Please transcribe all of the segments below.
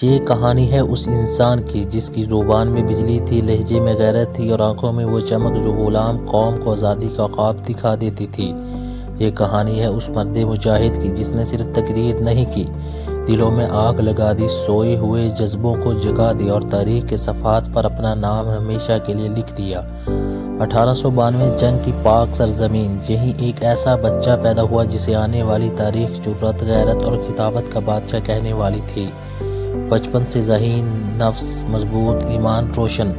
یہ کہانی ہے اس انسان کی جس کی زبان میں بجلی تھی، لہجے میں غیرت تھی اور آنکھوں میں وہ چمک جو غلام قوم کو آزادی کا خواب دکھا دیتی تھی۔ یہ کہانی ہے اس مرد مجاہد کی جس نے صرف تقریر نہیں کی، دلوں میں آگ لگا دی، سوئے ہوئے جذبوں کو جگا دیا اور تاریخ کے صفحات پر اپنا نام ہمیشہ کے لیے لکھ دیا۔ 1892 جنگ کی پاک سرزمین، یہیں ایک ایسا بچہ پیدا ہوا جسے آنے والی تاریخ جرأت، غیرت اور خطابت کا بادشاہ کہنے والی تھی۔ بچپن سے ذہین، نفس مضبوط، ایمان روشن،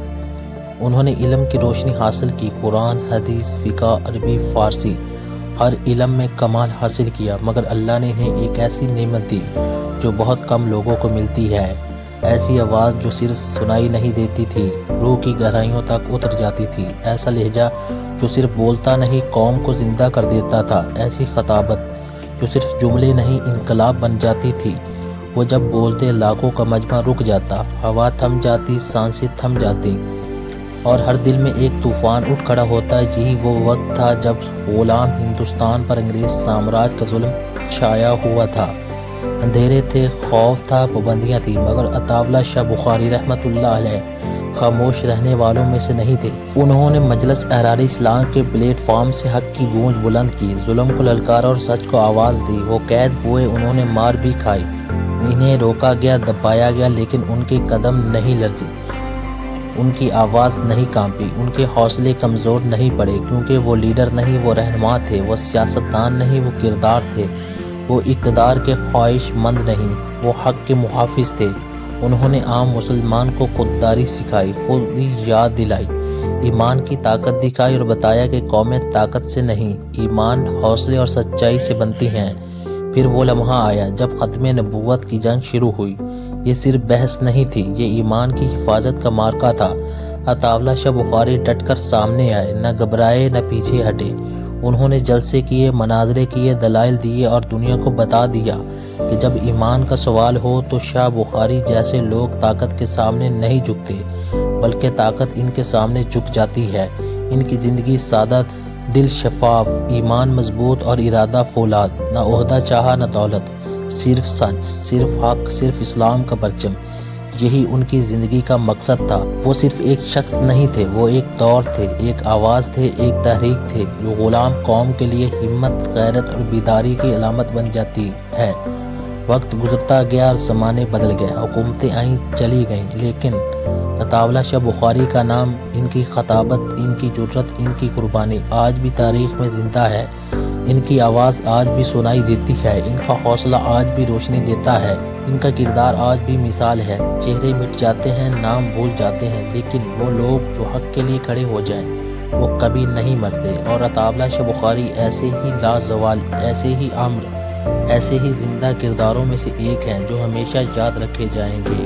انہوں نے علم کی روشنی حاصل کی، قرآن، حدیث، فقہ، عربی، فارسی، ہر علم میں کمال حاصل کیا، مگر اللہ نے انہیں ایک ایسی نعمت دی جو بہت کم لوگوں کو ملتی ہے، ایسی آواز جو صرف سنائی نہیں دیتی تھی، روح کی گہرائیوں تک اتر جاتی تھی، ایسا لہجہ جو صرف بولتا نہیں قوم کو زندہ کر دیتا تھا، ایسی خطابت جو صرف جملے نہیں انقلاب بن جاتی تھی۔ وہ جب بولتے لاکھوں کا مجمع رک جاتا، ہوا تھم جاتی، سانسیں تھم جاتی اور ہر دل میں ایک طوفان اٹھ کھڑا ہوتا۔ یہی وہ وقت تھا جب غلام ہندوستان پر انگریز سامراج کا ظلم چھایا ہوا تھا، اندھیرے تھے، خوف تھا، پابندیاں تھیں، مگر عطا اللہ شاہ بخاری رحمۃ اللہ علیہ خاموش رہنے والوں میں سے نہیں تھے۔ انہوں نے مجلس احرار اسلام کے پلیٹ فارم سے حق کی گونج بلند کی، ظلم کو للکارا اور سچ کو آواز دی۔ وہ قید ہوئے، انہوں نے مار بھی کھائی، انہیں روکا گیا، دبایا گیا، لیکن ان کے قدم نہیں لرزے، ان کی آواز نہیں کانپی، ان کے حوصلے کمزور نہیں پڑے، کیونکہ وہ لیڈر نہیں، وہ رہنما تھے، وہ سیاستدان نہیں، وہ کردار تھے، وہ اقتدار کے خواہش مند نہیں، وہ حق کے محافظ تھے۔ انہوں نے عام مسلمان کو خودداری سکھائی، خودی یاد دلائی، ایمان کی طاقت دکھائی اور بتایا کہ قومیں طاقت سے نہیں، ایمان، حوصلے اور سچائی سے بنتی ہیں۔ پھر وہ لمحہ آیا جب ختم نبوت کی جنگ شروع ہوئی۔ یہ صرف بحث نہیں تھی، یہ ایمان کی حفاظت کا معرکہ تھا۔ عطا اللہ شاہ بخاری ڈٹ کر سامنے آئے، نہ گھبرائے، نہ پیچھے ہٹے۔ انہوں نے جلسے کیے، مناظرے کیے، دلائل دیے اور دنیا کو بتا دیا کہ جب ایمان کا سوال ہو تو شاہ بخاری جیسے لوگ طاقت کے سامنے نہیں جھکتے، بلکہ طاقت ان کے سامنے جھک جاتی ہے۔ ان کی زندگی سادہ، دل شفاف، ایمان مضبوط اور ارادہ فولاد، نہ عہدہ چاہا نہ دولت، صرف سچ، صرف حق، صرف اسلام کا پرچم، یہی ان کی زندگی کا مقصد تھا۔ وہ صرف ایک شخص نہیں تھے، وہ ایک دور تھے، ایک آواز تھے، ایک تحریک تھے جو غلام قوم کے لیے ہمت، غیرت اور بیداری کی علامت بن جاتی ہے۔ وقت گزرتا گیا، زمانے بدل گئے، حکومتیں آئیں چلی گئیں، لیکن عطا اللہ شاہ بخاری کا نام، ان کی خطابت، ان کی جرأت، ان کی قربانی آج بھی تاریخ میں زندہ ہے۔ ان کی آواز آج بھی سنائی دیتی ہے، ان کا حوصلہ آج بھی روشنی دیتا ہے، ان کا کردار آج بھی مثال ہے۔ چہرے مٹ جاتے ہیں، نام بھول جاتے ہیں، لیکن وہ لوگ جو حق کے لیے کھڑے ہو جائیں وہ کبھی نہیں مرتے۔ اور عطا اللہ شاہ بخاری ایسے ہی لازوال، ایسے ہی امر، ایسے ہی زندہ کرداروں میں سے ایک ہیں جو ہمیشہ یاد رکھے جائیں گے۔